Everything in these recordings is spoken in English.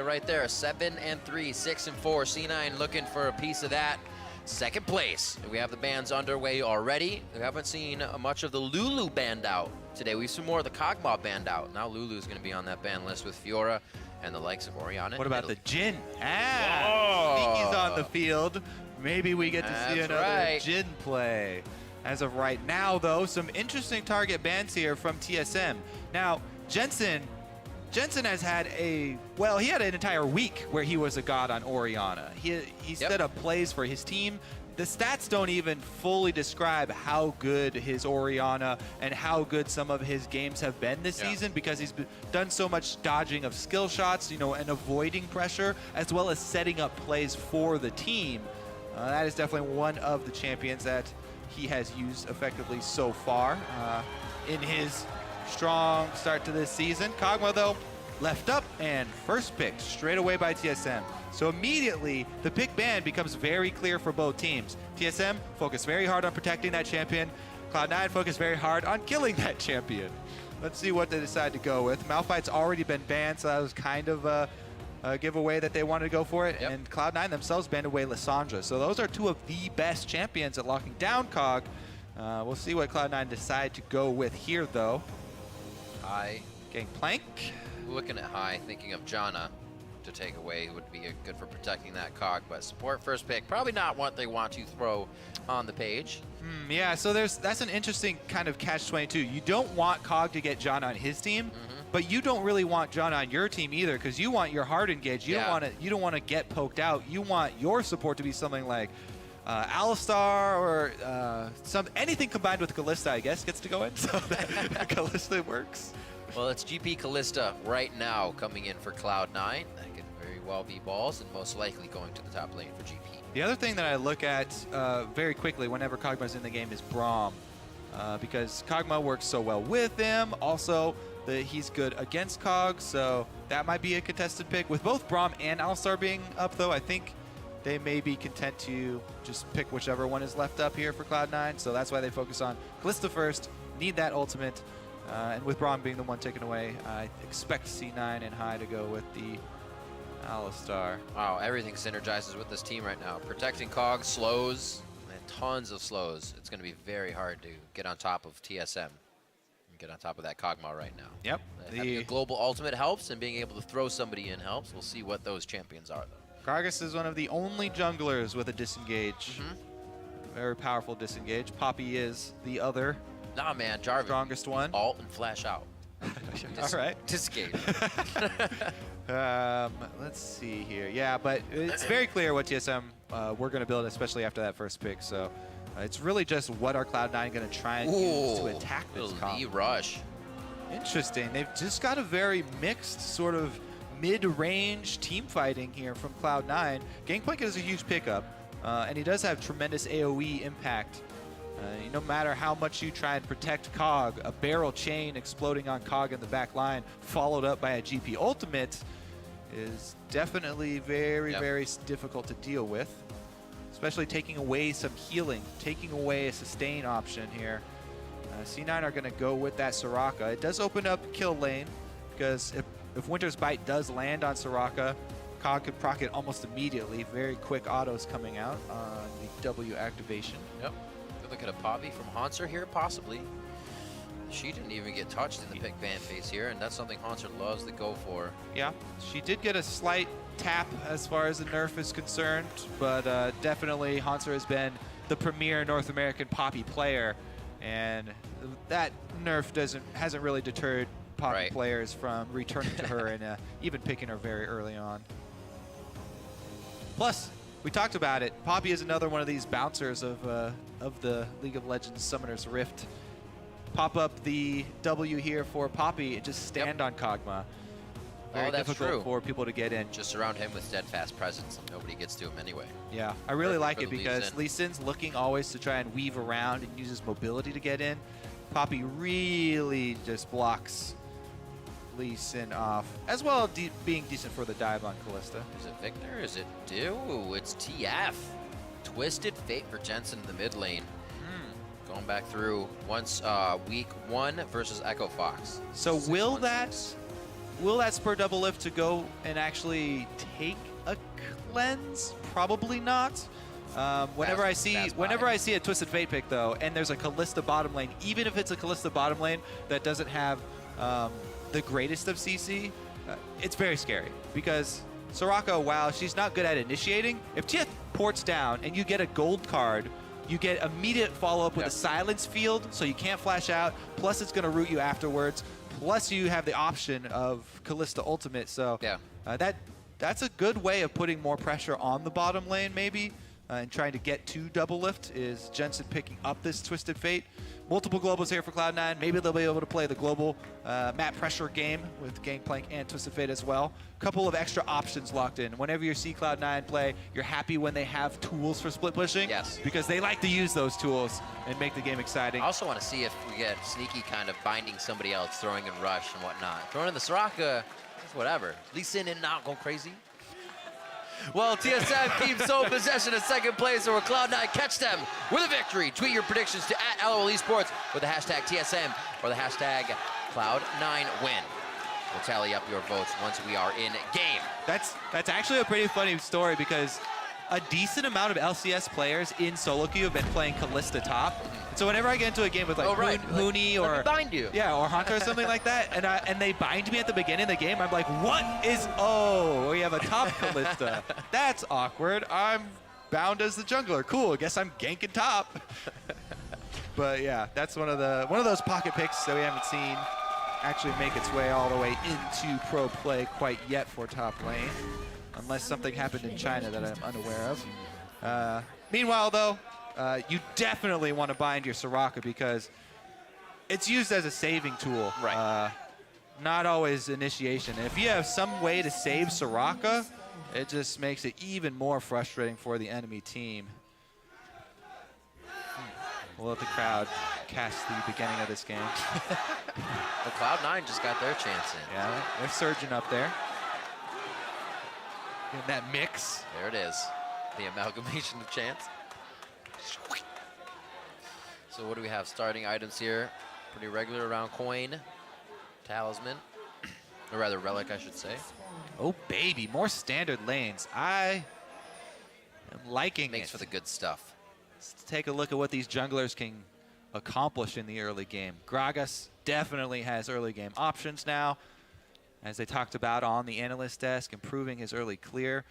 Right there, 7-3, 6-4. C9 looking for a piece of that. Second place. We have the bands underway already. We haven't seen much of the Lulu band out today. We've seen more of the Kog'Maw band out. Now Lulu is going to be on that band list with Fiora and the likes of Oriana. What about the Jhin? He's on the field. Maybe we get to see another Jhin play. As of right now, though, some interesting target bans here from TSM. Now, Jensen has had he had an entire week where he was a god on Oriana. He set up plays for his team. The stats don't even fully describe how good his Oriana and how good some of his games have been this season, because he's done so much dodging of skill shots, and avoiding pressure, as well as setting up plays for the team. That is definitely one of the champions that he has used effectively so far in his strong start to this season. Kog'Maw, though, left up and first pick straight away by TSM. So immediately, the pick ban becomes very clear for both teams. TSM focused very hard on protecting that champion. Cloud9 focused very hard on killing that champion. Let's see what they decide to go with. Malphite's already been banned, so that was kind of a giveaway that they wanted to go for it. And Cloud9 themselves banned away Lissandra. So those are two of the best champions at locking down Kog. We'll see what Cloud9 decide to go with here, though. High. Gangplank. Looking at High, thinking of Janna to take away would be good for protecting that Kog, but support first pick, probably not what they want to throw on the page. Yeah, so that's an interesting kind of catch-22. You don't want Kog to get Janna on his team, but you don't really want Janna on your team either, because you want your hard engage. You don't want to get poked out. You want your support to be something like Alistar or anything combined with Kalista, I guess, gets to go in, so that Kalista works. Well, it's GP Kalista right now coming in for Cloud9. That could very well be balls, and most likely going to the top lane for GP. The other thing that I look at very quickly whenever Kog'Maw's in the game is Braum, because Kog'Maw works so well with him. Also, he's good against Kog, so that might be a contested pick. With both Braum and Alistar being up, though, I think they may be content to just pick whichever one is left up here for Cloud9, so that's why they focus on Kalista first, need that ultimate. And with Braum being the one taken away, I expect C9 and High to go with the Alistar. Wow, everything synergizes with this team right now. Protecting Kog, slows, and tons of slows. It's going to be very hard to get on top of TSM. And get on top of that Kog'Maw right now. Yep. Having a global ultimate helps, and being able to throw somebody in helps. We'll see what those champions are, though. Kargus is one of the only junglers with a disengage. Very powerful disengage. Poppy is the other. Nah, man, Jarvan. Strongest one. Alt and flash out. All right. Disengage. Let's see here. Yeah, but it's very clear what TSM we're going to build, especially after that first pick. So it's really just what are Cloud9 going to try and use to attack this comp. Rush. Interesting. They've just got a very mixed sort of mid-range team fighting here from Cloud9. Gangplank is a huge pickup, and he does have tremendous AoE impact. No matter how much you try and protect Kog, a barrel chain exploding on Kog in the back line, followed up by a GP ultimate, is definitely very, very difficult to deal with. Especially taking away some healing, taking away a sustain option here. C9 are going to go with that Soraka. It does open up kill lane, because if Winter's Bite does land on Soraka, Kog could proc it almost immediately. Very quick autos coming out on the W activation. Yep. Look at a Poppy from Haunter here, possibly. She didn't even get touched in the pick ban phase here, and that's something Haunter loves to go for. Yeah, she did get a slight tap as far as the nerf is concerned, but definitely Haunter has been the premier North American Poppy player, and that nerf hasn't really deterred Poppy players from returning to her and even picking her very early on. Plus, we talked about it. Poppy is another one of these bouncers of the League of Legends Summoner's Rift. Pop up the W here for Poppy and just stand on Kog'Maw. Very difficult for people to get in. Just surround him with steadfast presence, and nobody gets to him anyway. Yeah, I really like it because Lee Sin's looking always to try and weave around and uses mobility to get in. Poppy really just blocks Lee Sin off, as well as being decent for the dive on Kalista. Is it Victor? Is it Dew? It's TF. Twisted Fate for Jensen in the mid lane. Going back through once week 1 versus Echo Fox. So will that will that spur double lift to go and actually take a cleanse? Probably not. Whenever I see a Twisted Fate pick though, and there's a Kalista bottom lane, even if it's a Kalista bottom lane that doesn't have the greatest of CC, it's very scary because Soraka, while she's not good at initiating, if TF ports down and you get a gold card, you get immediate follow-up with a silence field, so you can't flash out, plus it's going to root you afterwards, plus you have the option of Kalista ultimate, so that's a good way of putting more pressure on the bottom lane maybe, and trying to get to double lift is Jensen picking up this Twisted Fate. Multiple globals here for Cloud9. Maybe they'll be able to play the global map pressure game with Gangplank and Twisted Fate as well. Couple of extra options locked in. Whenever you see Cloud9 play, you're happy when they have tools for split pushing. Yes. Because they like to use those tools and make the game exciting. I also want to see if we get Sneaky kind of binding somebody else, throwing in Rush and whatnot. Throwing in the Soraka, it's whatever. Lee Sin in and out, going crazy. Well, TSM keeps sole possession of second place over Cloud9. Catch them with a victory. Tweet your predictions to @LOL Esports with the hashtag TSM or the hashtag Cloud9win. We'll tally up your votes once we are in game. That's actually a pretty funny story because a decent amount of LCS players in solo queue have been playing Kalista top. So whenever I get into a game with like Hooney or bind you. Yeah, or Hunter or something like that, and they bind me at the beginning of the game, I'm like, what is, oh, we have a top Kalista. That's awkward. I'm bound as the jungler. Cool, I guess I'm ganking top. But yeah, that's one of those pocket picks that we haven't seen actually make its way all the way into pro play quite yet for top lane, unless something happened in China that I'm unaware of. Meanwhile, though, you definitely want to bind your Soraka because it's used as a saving tool. Right. Not always initiation. And if you have some way to save Soraka, it just makes it even more frustrating for the enemy team. We'll let the crowd cast the beginning of this game. Well, Cloud9 just got their chance in. Yeah, they're surging up there. In that mix. There it is. The amalgamation of chance. So what do we have? Starting items here. Pretty regular around coin, talisman, or rather relic, I should say. Oh baby, more standard lanes. I am liking it. Makes for the good stuff. Let's take a look at what these junglers can accomplish in the early game. Gragas definitely has early game options now. As they talked about on the analyst desk, improving his early clear.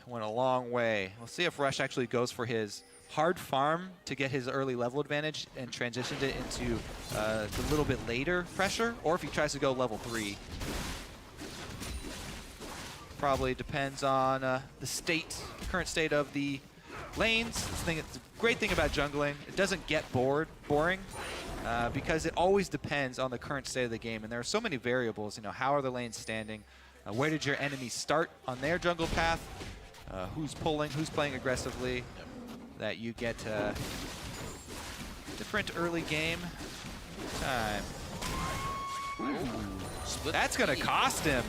Went a long way. We'll see if Rush actually goes for his hard farm to get his early level advantage and transitioned it into the little bit later pressure, or if he tries to go level 3. Probably depends on the current state of the lanes. The great thing about jungling, it doesn't get boring. Because it always depends on the current state of the game, and there are so many variables. You know, how are the lanes standing? Where did your enemy start on their jungle path? Who's pulling? Who's playing aggressively? That you get different early game time. Ooh. That's gonna cost him.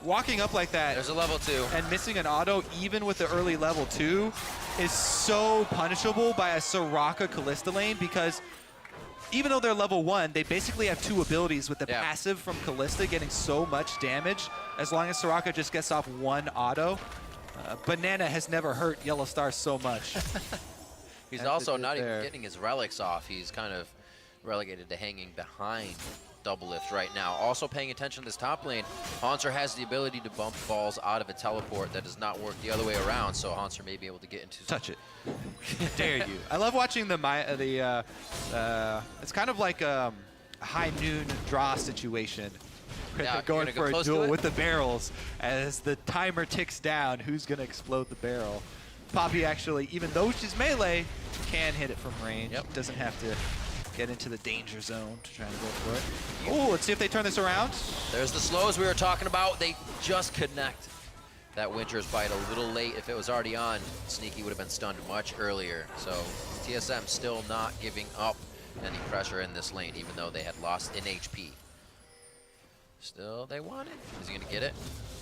Walking up like that. There's a level 2. And missing an auto, even with the early level 2, is so punishable by a Soraka Kalista lane because even though they're level 1, they basically have 2 abilities with the passive from Kalista getting so much damage. As long as Soraka just gets off 1 auto. Banana has never hurt Yellow Star so much. He's also not even getting his relics off. He's kind of relegated to hanging behind double lift right now. Also paying attention to this top lane, Haunter has the ability to bump balls out of a teleport. That does not work the other way around, so Haunter may be able to get into... Touch it. Dare you. I love watching it's kind of like a high noon draw situation. Yeah, going for a duel with the barrels. As the timer ticks down, who's going to explode the barrel? Poppy actually, even though she's melee, can hit it from range. Yep. Doesn't have to get into the danger zone to try and go for it. Oh, let's see if they turn this around. There's the slows we were talking about. They just connect. That Winter's Bite a little late. If it was already on, Sneaky would have been stunned much earlier. So TSM still not giving up any pressure in this lane, even though they had lost in HP. Still, they want it. Is he going to get it?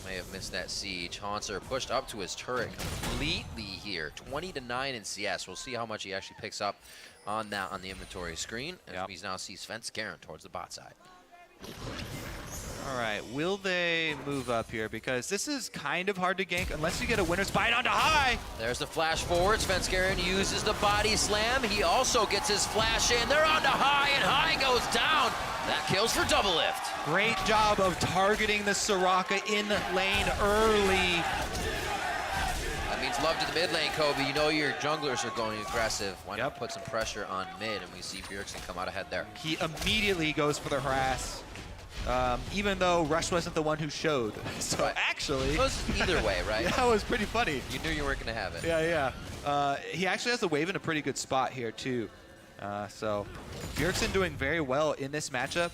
May have missed that siege. Haunter pushed up to his turret completely here. 20-9 in CS. We'll see how much he actually picks up on that on the inventory screen. And he now sees Fence Garen towards the bot side. All right, will they move up here? Because this is kind of hard to gank unless you get a winner's bite onto high. There's the flash forward. Svenskeren uses the body slam. He also gets his flash in. They're onto high, and high goes down. That kills for double lift. Great job of targeting the Soraka in lane early. That means love to the mid lane, Kobe. You know your junglers are going aggressive. Why not put some pressure on mid, and we see Bjergsen come out ahead there. He immediately goes for the harass. Even though Rush wasn't the one who showed. So actually... It was either way, right? Yeah, it was pretty funny. You knew you weren't going to have it. Yeah, yeah. He actually has the wave in a pretty good spot here, too. So Bjergsen doing very well in this matchup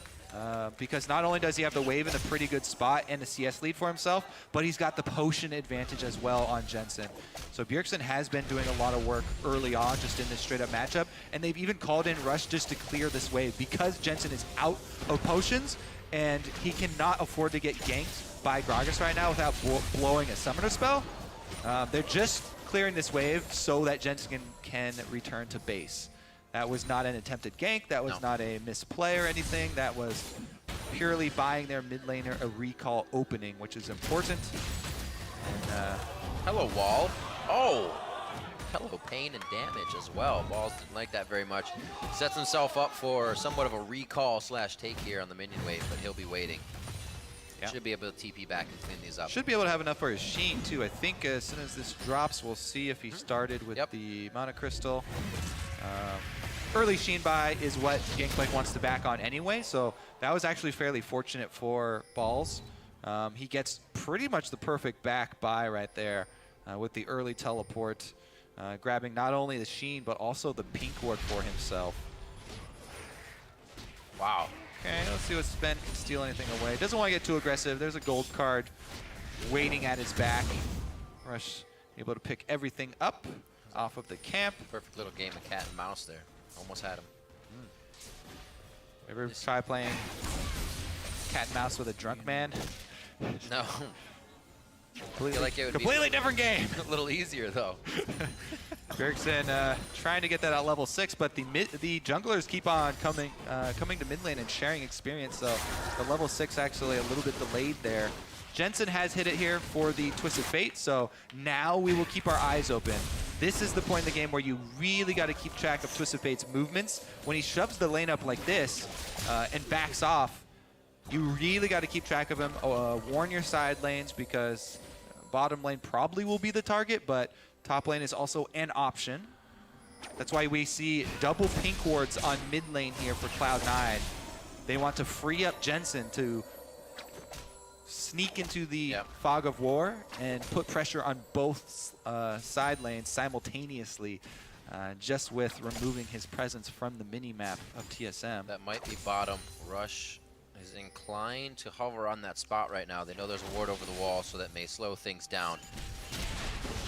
because not only does he have the wave in a pretty good spot and the CS lead for himself, but he's got the potion advantage as well on Jensen. So Bjergsen has been doing a lot of work early on just in this straight-up matchup, and they've even called in Rush just to clear this wave because Jensen is out of potions, and he cannot afford to get ganked by Gragas right now without blowing a summoner spell. They're just clearing this wave so that Jensen can return to base. That was not an attempted gank. That was not a misplay or anything. That was purely buying their mid laner a recall opening, which is important. And, hello, Wall. Oh! Hello, pain and damage as well. Balls didn't like that very much. Sets himself up for somewhat of a recall / take here on the minion wave, but he'll be waiting. Yeah. Should be able to TP back and clean these up. Should be able to have enough for his Sheen, too. I think as soon as this drops, we'll see if he started with the Mana Crystal. Early Sheen buy is what Gangplank wants to back on anyway, so that was actually fairly fortunate for Balls. He gets pretty much the perfect back buy right there with the early teleport. Grabbing not only the Sheen, but also the pink ward for himself. Wow. Okay, let's see what Sven can steal anything away. Doesn't want to get too aggressive. There's a gold card waiting at his back. Rush able to pick everything up off of the camp. Perfect little game of cat and mouse there. Almost had him. Ever try playing cat and mouse with a drunk man? No. Completely, like it would completely be different game. A little easier though. Bjergsen trying to get that at level 6, but the junglers keep on coming to mid lane and sharing experience. So the level 6 actually a little bit delayed there. Jensen has hit it here for the Twisted Fate, so now we will keep our eyes open. This is the point in the game where you really got to keep track of Twisted Fate's movements. When he shoves the lane up like this and backs off, you really got to keep track of him. Warn your side lanes because bottom lane probably will be the target, but top lane is also an option. That's why we see double pink wards on mid lane here for Cloud9. They want to free up Jensen to sneak into the fog of war and put pressure on both side lanes simultaneously, just with removing his presence from the mini-map of TSM. That might be bottom. Rush is inclined to hover on that spot right now. They know there's a ward over the wall, so that may slow things down.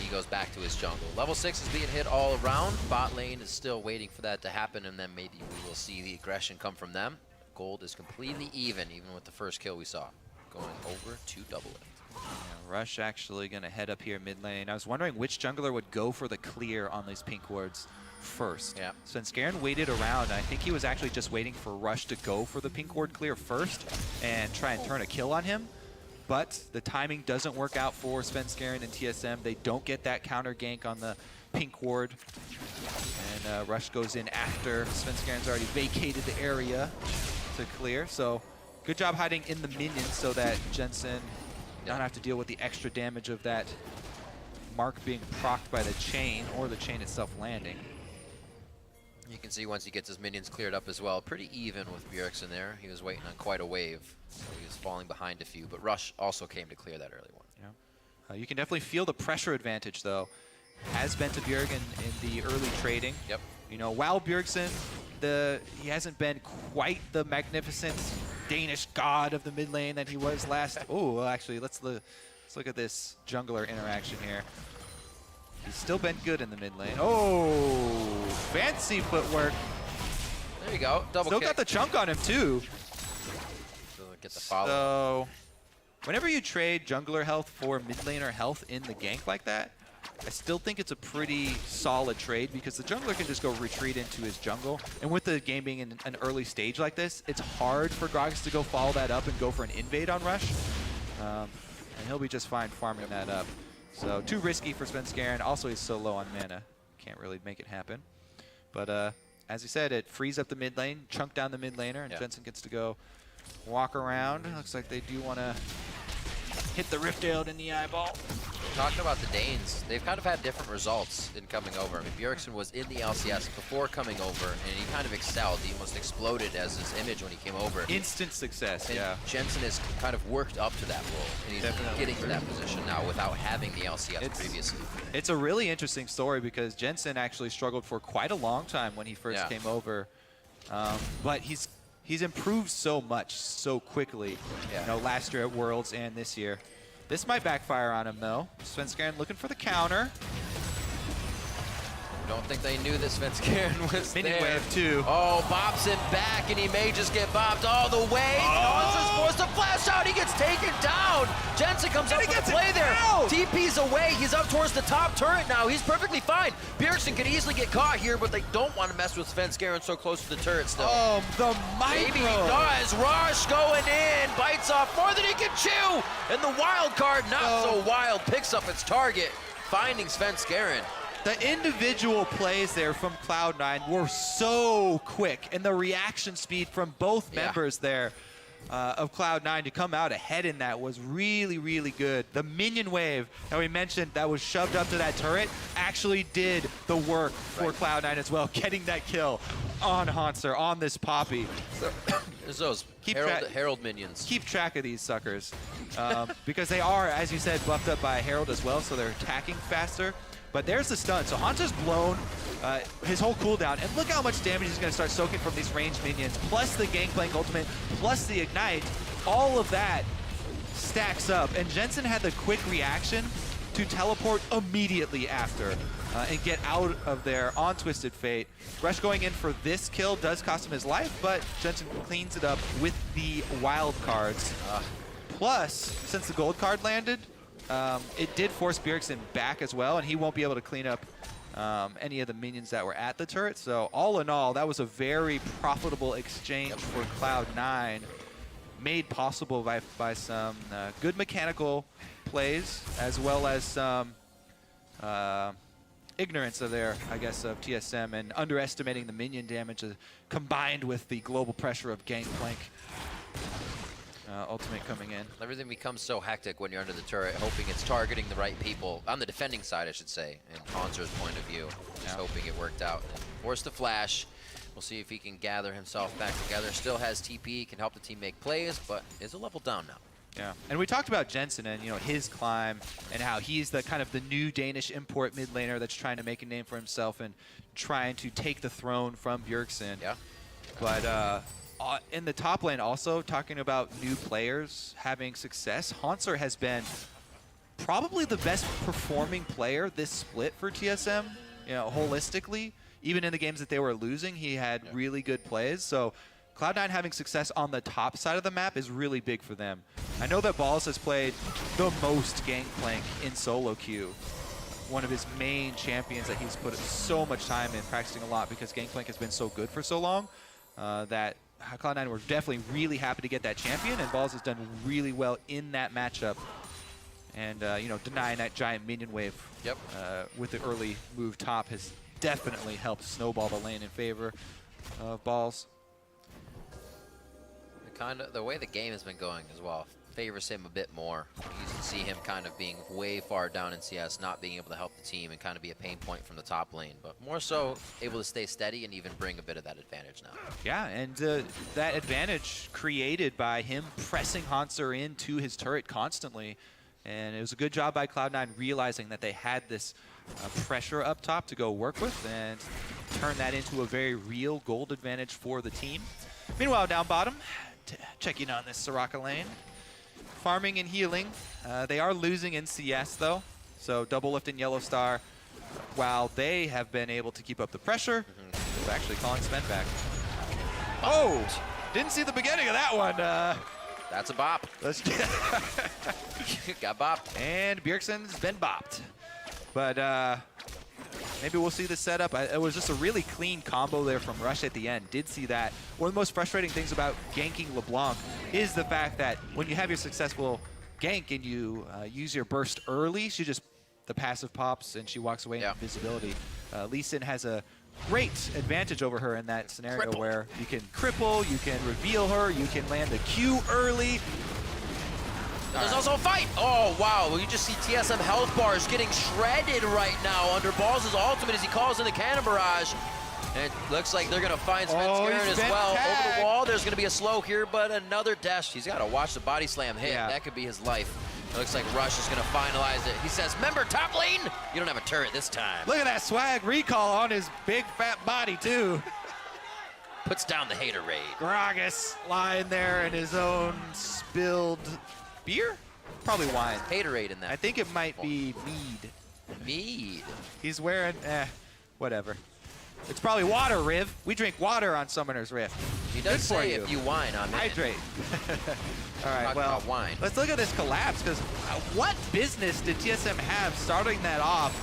He goes back to his jungle. Level 6 is being hit all around. Bot lane is still waiting for that to happen, and then maybe we will see the aggression come from them. Gold is completely even with the first kill we saw. Going over to double lift. Yeah, Rush actually going to head up here mid lane. I was wondering which jungler would go for the clear on these pink wards first. Yeah. Svenskeren waited around. I think he was actually just waiting for Rush to go for the pink ward clear first and try and turn a kill on him. But the timing doesn't work out for Svenskeren and TSM. They don't get that counter gank on the pink ward. And Rush goes in after Svenskeren's already vacated the area to clear. So good job hiding in the minions so that Jensen don't have to deal with the extra damage of that mark being procced by the chain or the chain itself landing. You can see once he gets his minions cleared up as well, pretty even with Bjergsen there. He was waiting on quite a wave, so he was falling behind a few, but Rush also came to clear that early one. Yeah. You can definitely feel the pressure advantage, though. Has been to Bjergsen in the early trading. Yep. You know, while Bjergsen, he hasn't been quite the magnificent Danish god of the mid lane that he was last. Oh, well, actually, let's look at this jungler interaction here. He's still been good in the mid lane. Oh, fancy footwork. There you go, double Still kick. got the chunk on him, too. Get the follow. So, whenever you trade jungler health for mid laner health in the gank like that, I still think it's a pretty solid trade because the jungler can just go retreat into his jungle. And with the game being in an early stage like this, it's hard for Gragas to go follow that up and go for an invade on Rush. And he'll be just fine farming that up. So too risky for Svenskeren. Also, he's so low on mana. Can't really make it happen. But as you said, it frees up the mid lane, chunk down the mid laner, and Jensen gets to go walk around. Looks like they do want to hit the Rift Herald in the eyeball. Talking about the Danes, they've kind of had different results in coming over. I mean, Bjergsen was in the LCS before coming over, and he kind of excelled. He almost exploded as his image when he came over. Instant success, and yeah. Jensen has kind of worked up to that role, and he's getting to that position now without having the LCS previously. It's a really interesting story because Jensen actually struggled for quite a long time when he first came over, but he's improved so much so quickly. You know, last year at Worlds and this year. This might backfire on him, though. Svenskeren looking for the counter. Don't think they knew that Svenskeren was Minion there. wave, too. Oh, bobs it back, and he may just get bobbed all the way. Monster's forced to flash out. He gets taken down. Jensen comes up with a play there. TP's away. He's up towards the top turret now. He's perfectly fine. Bjergsen could easily get caught here, but they don't want to mess with Svenskeren so close to the turret still. Oh, the micro. Maybe he does. Rush going in. Bites off more than he can chew. And the wild card, not so wild, picks up its target, finding Svenskeren. The individual plays there from Cloud9 were so quick, and the reaction speed from both members there of Cloud9 to come out ahead in that was really, really good. The minion wave that we mentioned that was shoved up to that turret actually did the work for Cloud9 as well, getting that kill on Hanser, on this Poppy. There's those Herald minions. Keep track of these suckers because they are, as you said, buffed up by Herald as well, so they're attacking faster. But there's the stun. So Hanser's blown his whole cooldown. And look how much damage he's going to start soaking from these ranged minions, plus the Gangplank ultimate, plus the Ignite. All of that stacks up. And Jensen had the quick reaction to teleport immediately after and get out of there on Twisted Fate. Rush going in for this kill does cost him his life, but Jensen cleans it up with the wild cards. Plus, since the gold card landed, it did force Bjergsen back as well, and he won't be able to clean up any of the minions that were at the turret. So all in all, that was a very profitable exchange for Cloud9, made possible by some good mechanical plays, as well as some ignorance of their, I guess, of TSM and underestimating the minion damage combined with the global pressure of Gangplank. Ultimate coming in. Everything becomes so hectic when you're under the turret, hoping it's targeting the right people. On the defending side, I should say, in Hanser's point of view. Just hoping it worked out. Forced the flash. We'll see if he can gather himself back together. Still has TP, can help the team make plays, but is a level down now. Yeah, and we talked about Jensen and his climb and how he's the kind of the new Danish import mid laner that's trying to make a name for himself and trying to take the throne from Bjergsen. Yeah. But in the top lane also, talking about new players having success, Hanser has been probably the best performing player this split for TSM, holistically. Even in the games that they were losing, he had really good plays. So Cloud9 having success on the top side of the map is really big for them. I know that Balls has played the most Gangplank in solo queue. One of his main champions that he's put so much time in, practicing a lot because Gangplank has been so good for so long that Cloud9 were definitely really happy to get that champion, and Balls has done really well in that matchup. And, denying that giant minion wave with the early move top has definitely helped snowball the lane in favor of Balls. The way the game has been going as well favors him a bit more. You used to see him kind of being way far down in CS, not being able to help the team and kind of be a pain point from the top lane, but more so able to stay steady and even bring a bit of that advantage now. Yeah, and that advantage created by him pressing Hanser into his turret constantly, and it was a good job by Cloud9 realizing that they had this pressure up top to go work with and turn that into a very real gold advantage for the team. Meanwhile, down bottom, checking on this Soraka lane. Farming and healing. They are losing in CS, though. So double lift in Yellow Star, while they have been able to keep up the pressure. So actually calling Sven back. Oh! Didn't see the beginning of that one. That's a bop. Let's Got bopped. And Bjergsen's been bopped. But maybe we'll see the setup. It was just a really clean combo there from Rush at the end. Did see that. One of the most frustrating things about ganking LeBlanc is the fact that when you have your successful gank and you use your burst early, the passive pops and she walks away in invisibility. Lee Sin has a great advantage over her in that scenario where you can cripple, you can reveal her, you can land a Q early. There's also a fight. Oh, wow. Well, you just see TSM health bars getting shredded right now under Balls' ultimate as he calls in the cannon barrage. And it looks like they're going to find Svenskeren as well. Over the wall, there's going to be a slow here, but another dash. He's got to watch the body slam hit. Yeah. That could be his life. It looks like Rush is going to finalize it. He says, remember, top lane, you don't have a turret this time. Look at that swag recall on his big fat body, too. Puts down the hater raid. Gragas lying there in his own spilled beer? Probably wine. Haterade in that. I think it might be mead. Mead. He's wearing, whatever. It's probably water, Riv. We drink water on Summoner's Rift. He does say if you whine on it. Hydrate. All right, well, wine. Let's look at this collapse, because what business did TSM have starting that off?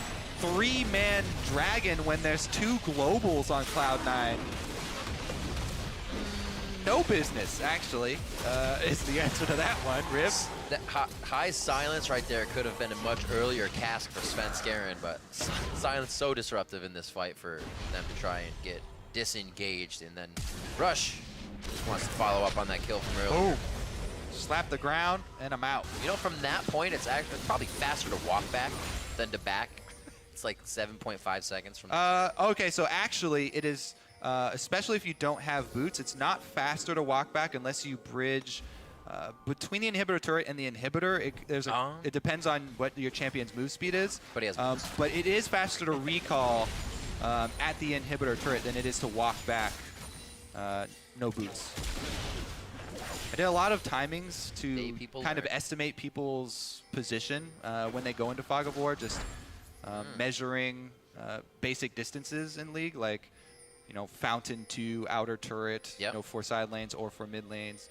3-man Dragon when there's 2 globals on Cloud9. No business, actually, is the answer to that one, Riv. That high silence right there could have been a much earlier cast for Svenskeren, but silence so disruptive in this fight for them to try and get disengaged. And then Rush wants to follow up on that kill from earlier. Oh, slap the ground, and I'm out. You know, from that point, it's actually probably faster to walk back than to back. It's like 7.5 seconds from okay, so actually it is, especially if you don't have boots, it's not faster to walk back unless you bridge between the inhibitor turret and the inhibitor. It depends on what your champion's move speed is. But he has but it is faster to recall at the inhibitor turret than it is to walk back. No boots. I did a lot of timings to kind of estimate people's position when they go into Fog of War, just measuring basic distances in League, like, you know, fountain to outer turret, you know, for side lanes or for mid lanes,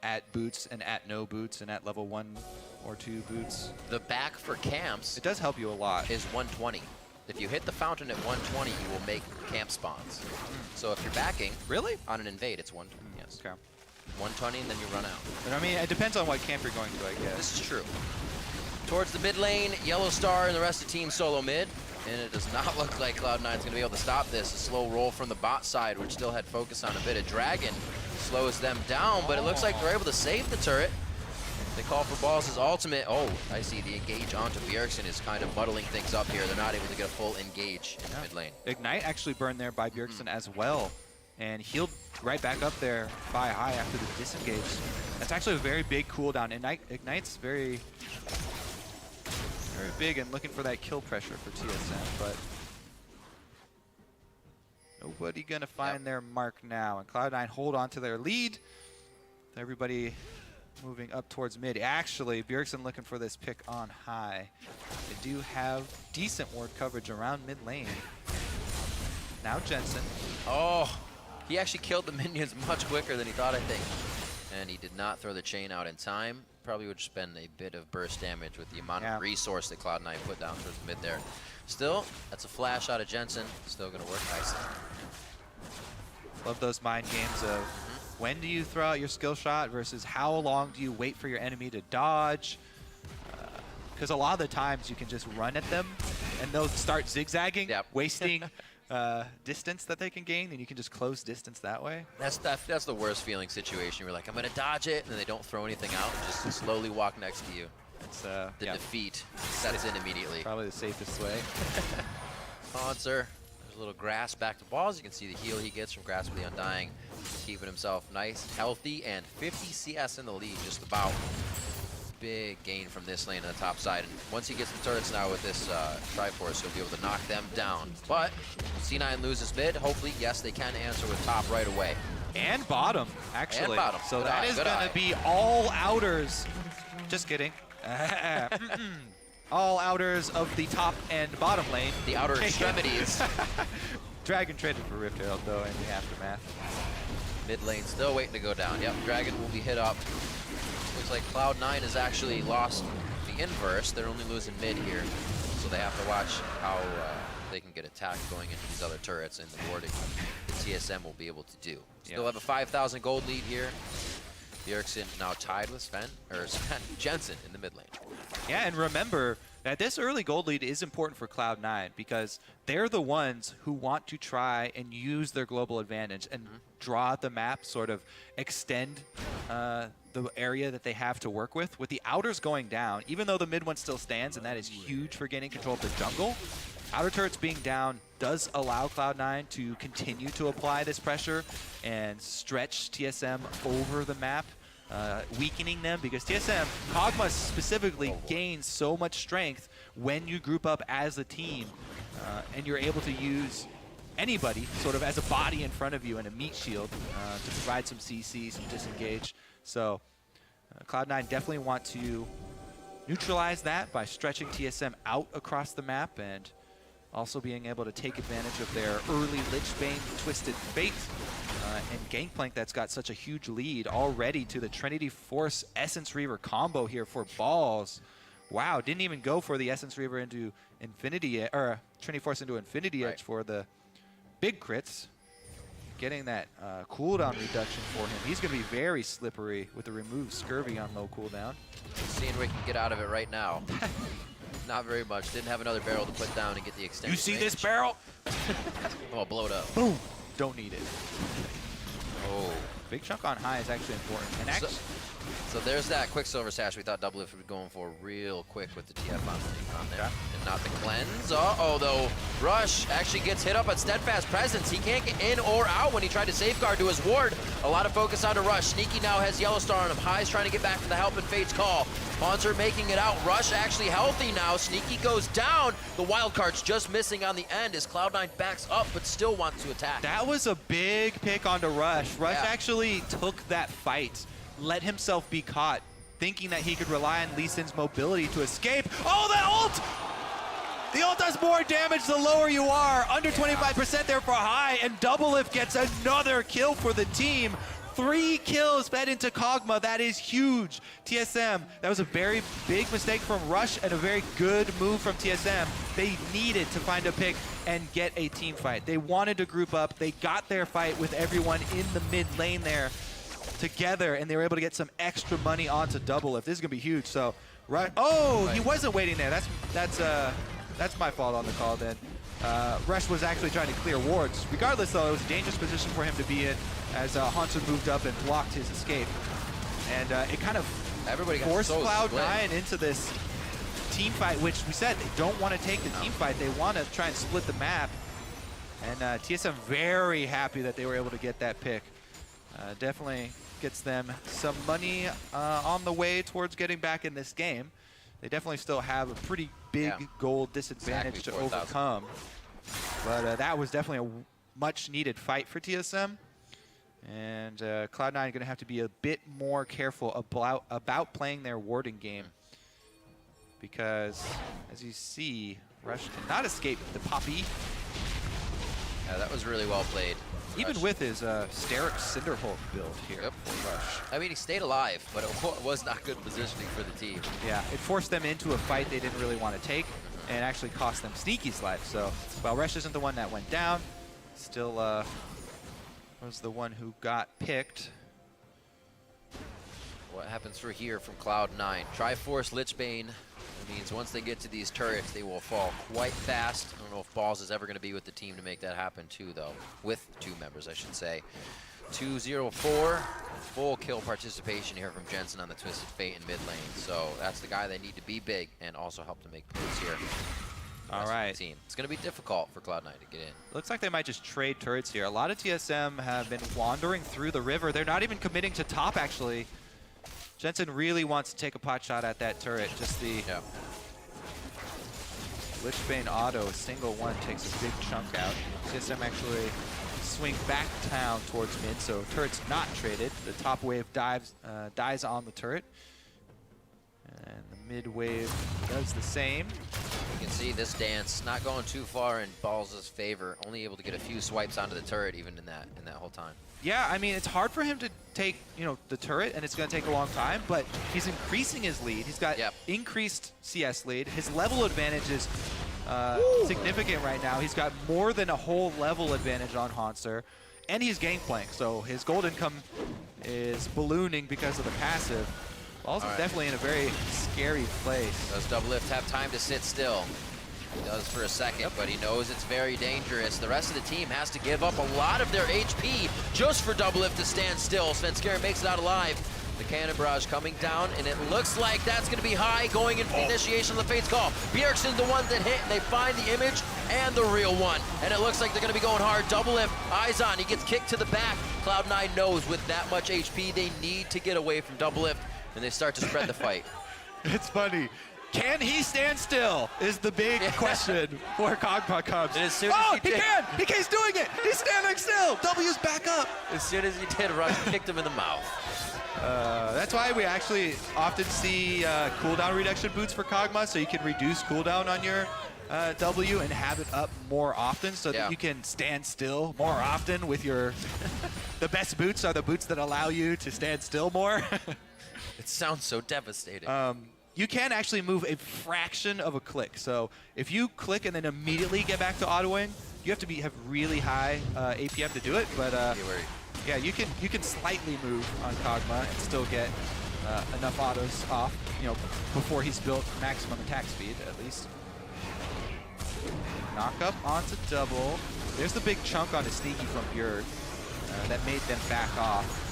at boots and at no boots and at level 1 or 2 boots. The back for camps, it does help you a lot, is 120. If you hit the fountain at 120, you will make camp spawns. So if you're backing on an invade, it's 120, yes. Okay. 120 and then you run out. But I mean, it depends on what camp you're going to, I guess. This is true. Towards the mid lane, Yellow Star and the rest of the team solo mid. And it does not look like Cloud9's going to be able to stop this. A slow roll from the bot side, which still had focus on a bit of Dragon. Slows them down, but it looks like they're able to save the turret. They call for Balls' ultimate. Oh, I see the engage onto Bjergsen is kind of muddling things up here. They're not able to get a full engage in the mid lane. Ignite actually burned there by Bjergsen as well, and healed right back up there by high after the disengage. That's actually a very big cooldown. Ignite's very big and looking for that kill pressure for TSM, but nobody gonna find their mark now. And Cloud9 hold on to their lead. Everybody moving up towards mid. Actually, Bjergsen looking for this pick on high. They do have decent ward coverage around mid lane. Now Jensen. Oh, he actually killed the minions much quicker than he thought, I think. And he did not throw the chain out in time. Probably would spend a bit of burst damage with the amount of resource that Cloud9 put down towards the mid there. Still, that's a flash out of Jensen. Still going to work nicely. Love those mind games of when do you throw out your skill shot versus how long do you wait for your enemy to dodge. Because a lot of the times you can just run at them and they'll start zigzagging, wasting distance that they can gain, and you can just close distance that way. That's the worst feeling situation. You're like, I'm going to dodge it, and then they don't throw anything out, just slowly walk next to you. It's the defeat sets in immediately. Probably the safest way. Ponser, there's a little grass back to Balls. You can see the heal he gets from Grasp of the Undying, keeping himself nice, healthy, and 50 CS in the lead, just about. Big gain from this lane on the top side. And once he gets the turrets now with this Triforce, he'll be able to knock them down. But C9 loses mid. Hopefully, yes, they can answer with top right away. And bottom, actually. And bottom. So that is going to be all outers. Just kidding. All outers of the top and bottom lane. The outer extremities. Dragon traded for Rift Herald, though, in the aftermath. Mid lane still waiting to go down. Yep, Dragon will be hit up. Looks like Cloud9 has actually lost the inverse. They're only losing mid here, so they have to watch how they can get attacked going into these other turrets and the warding the TSM will be able to do. Still have a 5,000 gold lead here. Bjergsen now tied with Jensen in the mid lane. Yeah, and remember that this early gold lead is important for Cloud9 because they're the ones who want to try and use their global advantage and draw out the map, sort of extend the area that they have to work with. With the outers going down, even though the mid one still stands, and that is huge for gaining control of the jungle, outer turrets being down does allow Cloud9 to continue to apply this pressure and stretch TSM over the map, weakening them, because TSM, Kog'Maw specifically, gains so much strength when you group up as a team and you're able to use anybody sort of as a body in front of you and a meat shield to provide some CC, some disengage. So Cloud9 definitely want to neutralize that by stretching TSM out across the map and also being able to take advantage of their early Lichbane Twisted Fate and Gangplank that's got such a huge lead already to the Trinity Force Essence Reaver combo here for Balls. Wow, didn't even go for the Essence Reaver into Infinity, or Trinity Force into Infinity Edge for the big crits. Getting that cooldown reduction for him. He's going to be very slippery with the removed Scurvy on low cooldown. Seeing we can get out of it right now. Not very much. Didn't have another barrel to put down and get the extended You see range. this barrel? Oh, blow it up. Boom. Don't need it. Oh. Big chunk on high is actually important. And actually, so there's that Quicksilver Sash we thought Doublelift would be going for real quick with the TF on there. And not the cleanse. Uh-oh, though. Rush actually gets hit up at Steadfast Presence. He can't get in or out when he tried to safeguard to his ward. A lot of focus onto Rush. Sneaky now has Yellow Star on him. High's trying to get back to the help and Fate's call. Monster making it out. Rush actually healthy now. Sneaky goes down. The wild card's just missing on the end as Cloud9 backs up but still wants to attack. that was a big pick onto Rush. Rush actually took that fight, let himself be caught, thinking that he could rely on Lee Sin's mobility to escape. Oh, that ult! The ult does more damage the lower you are. Under 25% there for High, and Doublelift gets another kill for the team. 3 kills fed into Kog'Maw. That is huge. TSM, that was a very big mistake from Rush and a very good move from TSM. They needed to find a pick and get a team fight. They wanted to group up. They got their fight with everyone in the mid lane there together, and they were able to get some extra money onto Doublelift. This is gonna be huge. So, right? Oh, he wasn't waiting there. That's my fault on the call then. Rush was actually trying to clear wards. Regardless, though, it was a dangerous position for him to be in as Hansen moved up and blocked his escape. And it kind of forced Cloud9 into this team fight, which we said they don't want to take the team fight. They want to try and split the map. And TSM very happy that they were able to get that pick. Definitely gets them some money on the way towards getting back in this game. They definitely still have a pretty big gold disadvantage to overcome. But that was definitely a much needed fight for TSM. And Cloud9 are going to have to be a bit more careful about playing their warding game. Because, as you see, Rush cannot escape the Poppy. Yeah, that was really well played. Even Rush. with his Steric Cinderhulk build here. Yep. Rush. I mean, he stayed alive, but it was not good positioning for the team. Yeah, it forced them into a fight they didn't really want to take, and actually cost them Sneaky's life. So while Rush isn't the one that went down, still was the one who got picked. What happens for here from Cloud9? Triforce Lichbane. That means once they get to these turrets, they will fall quite fast. I don't know if Balls is ever going to be with the team to make that happen too, though. With 2 members, I should say. 2-0-4. Full kill participation here from Jensen on the Twisted Fate in mid lane. So that's the guy they need to be big and also help to make plays here. All right. Team. It's going to be difficult for Cloud9 to get in. Looks like they might just trade turrets here. A lot of TSM have been wandering through the river. They're not even committing to top, actually. Jensen really wants to take a pot shot at that turret. Just the Lichbane auto, single one takes a big chunk out. TSM actually swing back down towards mid, so turret's not traded. The top wave dies on the turret. And the mid wave does the same. You can see this dance not going too far in Balls' favor. Only able to get a few swipes onto the turret even in that whole time. Yeah, I mean, it's hard for him to take, the turret, and it's going to take a long time, but he's increasing his lead. He's got increased CS lead. His level advantage is significant right now. He's got more than a whole level advantage on Hauntzer, and he's gangplank, so his gold income is ballooning because of the passive. Also definitely in a very scary place. Does Doublelift have time to sit still? He does for a second, but he knows it's very dangerous. The rest of the team has to give up a lot of their HP just for Doublelift to stand still. Svenskeren makes it out alive. The cannon barrage coming down, and it looks like that's going to be high going in for the initiation of the Fate's Call. Bjergsen's the one that hit, and they find the image and the real one. And it looks like they're going to be going hard. Doublelift, eyes on. He gets kicked to the back. Cloud9 knows with that much HP, they need to get away from Doublelift, and they start to spread the fight. It's funny. Can he stand still is the big question for Kog'Maw Cubs. And as soon as he can! He's doing it! He's standing still! W's back up! As soon as he did, Rush kicked him in the mouth. That's why we actually often see cooldown reduction boots for Kog'Maw, so you can reduce cooldown on your W and have it up more often so that you can stand still more often with your... The best boots are the boots that allow you to stand still more. It sounds so devastating. You can actually move a fraction of a click. So if you click and then immediately get back to autoing, you have to have really high APM to do it. But yeah, you can slightly move on Kog'Maw and still get enough autos off, before he's built maximum attack speed at least. Knock up onto double. There's the big chunk on the sneaky from Bjerg that made them back off.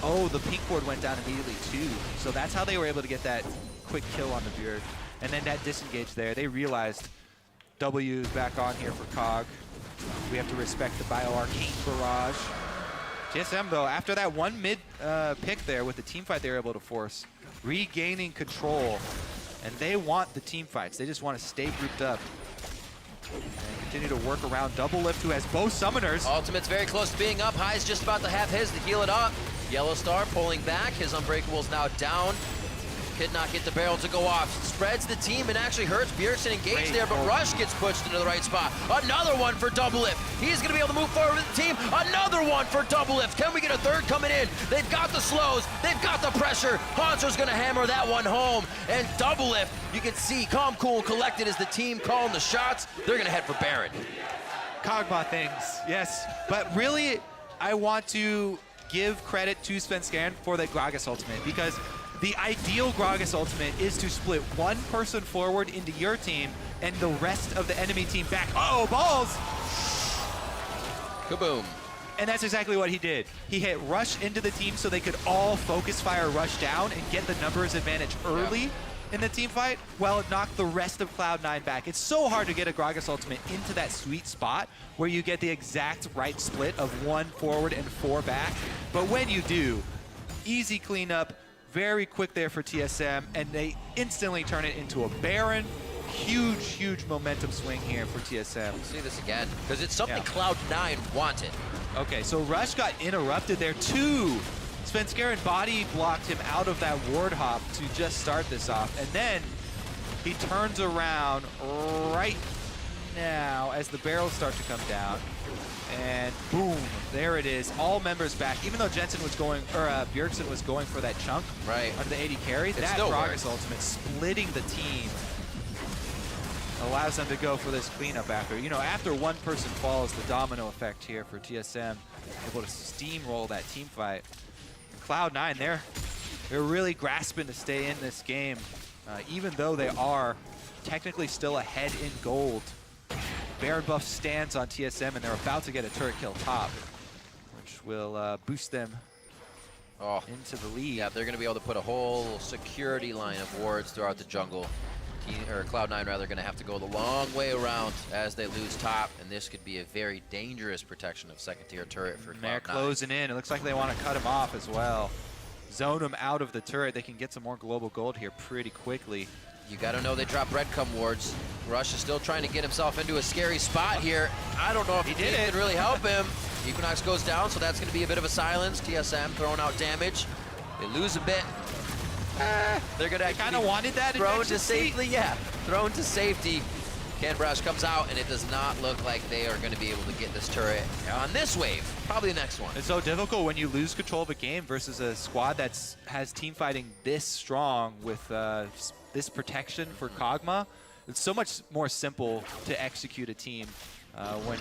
Oh, the pink ward went down immediately too. So that's how they were able to get that quick kill on the Bjerg. And then that disengage there, they realized W's back on here for Cog. We have to respect the Bio-Arcane barrage. TSM though, after that one mid pick there with the team fight they were able to force, regaining control. And they want the team fights. They just want to stay grouped up. And continue to work around Doublelift, who has both summoners. Ultimate's very close to being up. High's just about to have his to heal it up. Yellow Star pulling back. His Unbreakable's now down. Could not get the barrel to go off. Spreads the team and actually hurts. Bjergsen engaged there, but Rush gets pushed into the right spot. Another one for Doublelift. He's going to be able to move forward with the team. Another one for Doublelift. Can we get a third coming in? They've got the slows. They've got the pressure. Hauntzer's going to hammer that one home. And Doublelift, you can see calm, cool, and collected as the team calling the shots. They're going to head for Baron. Kog'Maw things, yes. But really, I want to give credit to Svenskeren for the Gragas ultimate, because the ideal Gragas ultimate is to split one person forward into your team and the rest of the enemy team back. Uh-oh, balls! Kaboom. And that's exactly what he did. He hit Rush into the team so they could all focus fire Rush down and get the numbers advantage early in the team fight, while it knocked the rest of Cloud9 back. It's so hard to get a Gragas ultimate into that sweet spot where you get the exact right split of 1 forward and 4 back. But when you do, easy cleanup, very quick there for TSM, and they instantly turn it into a Baron. Huge, huge momentum swing here for TSM. We'll see this again, because it's something Cloud9 wanted. Okay, so Rush got interrupted there too. Svenskeren body blocked him out of that ward hop to just start this off, and then he turns around right now as the barrels start to come down, and boom, there it is. All members back, even though Jensen was going, or Bjergsen was going for that chunk under the 80 carry. That Gragas ultimate splitting the team allows them to go for this cleanup after. After one person falls, the domino effect here for TSM, able to steamroll that team fight. Cloud9, they're really grasping to stay in this game, even though they are technically still ahead in gold. Baron buff stands on TSM, and they're about to get a turret kill top, which will boost them into the lead. Yeah, they're going to be able to put a whole security line of wards throughout the jungle. Cloud9 rather going to have to go the long way around as they lose top, and this could be a very dangerous protection of second tier turret for Cloud9. They're closing in. It looks like they want to cut him off as well. Zone him out of the turret. They can get some more global gold here pretty quickly. You got to know they drop breadcrumb wards. Rush is still trying to get himself into a scary spot here. I don't know if he can really help him. Equinox goes down, so that's going to be a bit of a silence. TSM throwing out damage. They lose a bit. They're going to kind of wanted that thrown to safety. Yeah, thrown to safety. Canbrush comes out, and it does not look like they are going to be able to get this turret on this wave. Probably the next one. It's so difficult when you lose control of a game versus a squad that has team fighting this strong with this protection for Kog'Maw. It's so much more simple to execute a team when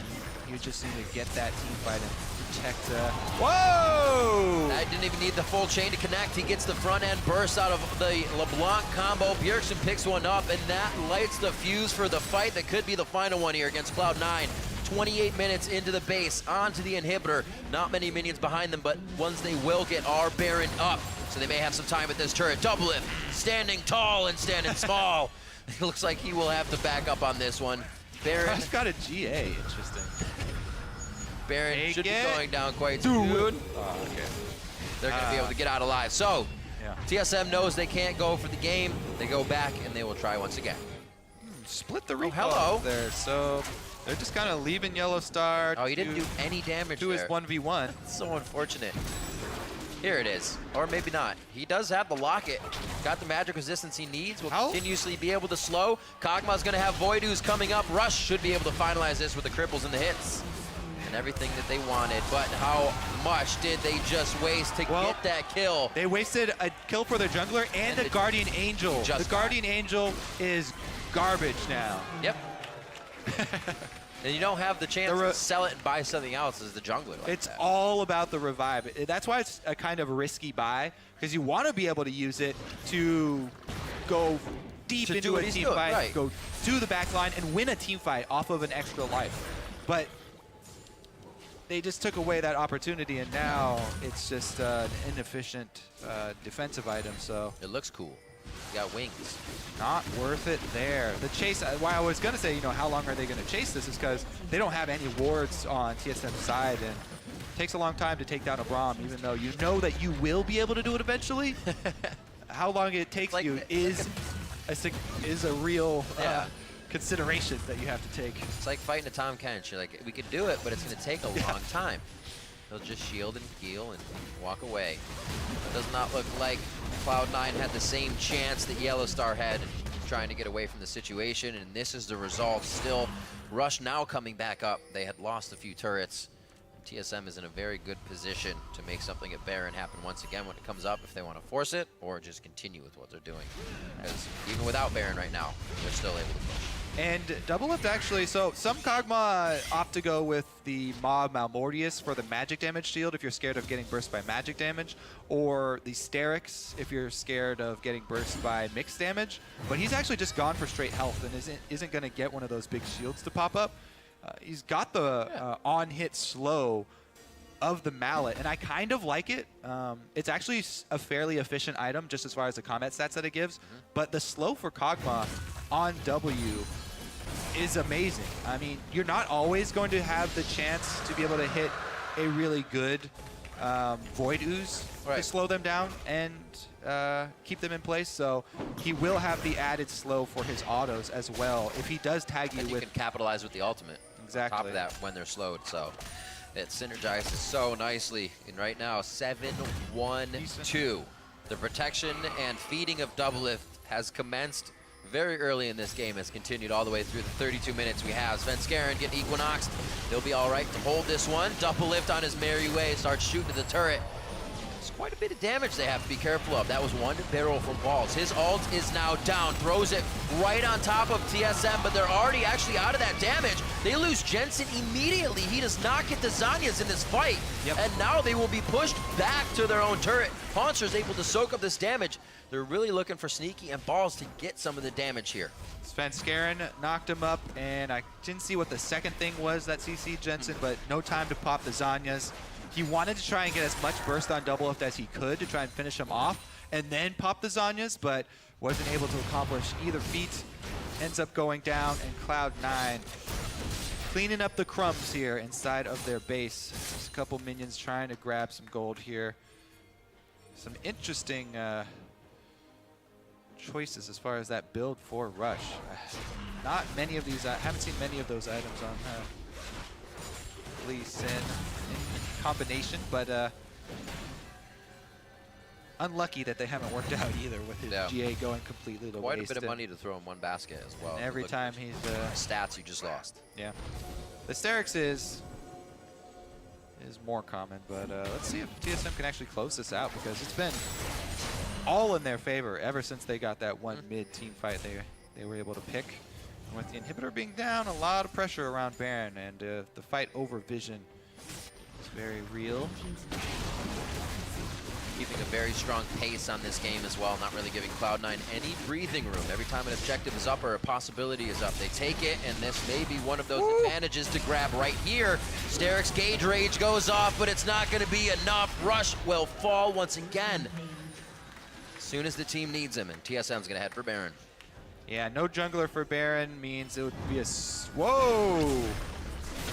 you just need to get that team fight and protect. Whoa! I didn't even need the full chain to connect. He gets the front end burst out of the LeBlanc combo. Bjergsen picks one up, and that lights the fuse for the fight that could be the final one here against Cloud9. 28 minutes into the base, onto the inhibitor. Not many minions behind them, but ones they will get are Baron up. So they may have some time at this turret. Doublelift, standing tall and standing small. It looks like he will have to back up on this one. Baron. I've got a GA, interesting. Baron should be going down quite soon. Oh, okay. They're going to be able to get out alive. So, TSM knows they can't go for the game. They go back, and they will try once again. Split the recall there. So they're just kind of leaving Yellow Star. Oh, he didn't do any damage to his 1v1. It's so unfortunate. Here it is. Or maybe not. He does have the locket. Got the magic resistance he needs. Will continuously be able to slow. Kog'Maw's going to have Void Ooze coming up. Rush should be able to finalize this with the cripples and the hits. And everything that they wanted. But how much did they just waste to get that kill? They wasted a kill for their jungler and a Guardian Angel. The Guardian Angel is garbage now. Yep. And you don't have the chance to sell it and buy something else as the jungler. Like it's all about the revive. That's why it's a kind of risky buy, because you want to be able to use it to go deep into a team fight, go to the back line, and win a team fight off of an extra life. But they just took away that opportunity, and now it's just an inefficient defensive item. So it looks cool. You got wings. Not worth it there. The chase, why I was going to say, you know, how long are they going to chase this is because they don't have any wards on TSM's side, and it takes a long time to take down a Braum, even though you know that you will be able to do it eventually. How long it takes you is a real consideration that you have to take. It's like fighting a Tom Kench. You're like, we could do it, but it's going to take a long time. He'll just shield and heal and walk away. It does not look like Cloud9 had the same chance that Yellow Star had trying to get away from the situation, and this is the result. Still, Rush now coming back up. They had lost a few turrets. TSM is in a very good position to make something at Baron happen once again when it comes up, if they want to force it or just continue with what they're doing. Because even without Baron right now, they're still able to push. And Doublelift actually, so some Kog'Maw opt to go with the Mob Malmortius for the magic damage shield if you're scared of getting burst by magic damage, or the Sterix if you're scared of getting burst by mixed damage. But he's actually just gone for straight health and isn't going to get one of those big shields to pop up. He's got the on-hit slow of the mallet, and I kind of like it. It's actually a fairly efficient item just as far as the combat stats that it gives, but the slow for Kog'Maw on W is amazing. I mean, you're not always going to have the chance to be able to hit a really good Void Ooze to slow them down and keep them in place, so he will have the added slow for his autos as well if he does tag you with... you can capitalize with the ultimate. Exactly. On top of that when they're slowed, so it synergizes so nicely. And right now, 7-1-2. The protection and feeding of Doublelift has commenced very early in this game, has continued all the way through the 32 minutes we have. Svenskeren getting Equinoxed. They'll be all right to hold this one. Doublelift on his merry way, starts shooting at the turret. There's quite a bit of damage they have to be careful of. That was one barrel from Balls. His ult is now down, throws it right on top of TSM, but they're already actually out of that damage. They lose Jensen immediately. He does not get the Zanyas in this fight. And now they will be pushed back to their own turret. Hauncher's able to soak up this damage. They're really looking for Sneaky and Balls to get some of the damage here. Svenskeren knocked him up, and I didn't see what the second thing was that CC Jensen, but no time to pop the Zanyas. He wanted to try and get as much burst on Doublelift as he could to try and finish him off and then pop the Zanyas, but wasn't able to accomplish either feat. Ends up going down, and Cloud9 cleaning up the crumbs here inside of their base. Just a couple minions trying to grab some gold here. Some interesting choices as far as that build for Rush. Not many of these, I haven't seen many of those items on Lee Sin in combination, but unlucky that they haven't worked out either with his GA going completely to waste. Quite a bit of money to throw in one basket as well. Every time he's... stats you just lost. Yeah. The Sterix is more common, but let's see if TSM can actually close this out, because it's been all in their favor ever since they got that one mid-team fight they were able to pick. And with the inhibitor being down, a lot of pressure around Baron, and the fight over Vision is very real. Keeping a very strong pace on this game as well, not really giving Cloud9 any breathing room. Every time an objective is up or a possibility is up, they take it, and this may be one of those advantages to grab right here. Sterix Gauge Rage goes off, but it's not going to be enough. Rush will fall once again as soon as the team needs him, and TSM's going to head for Baron. Yeah, no jungler for Baron means it would be a... Whoa!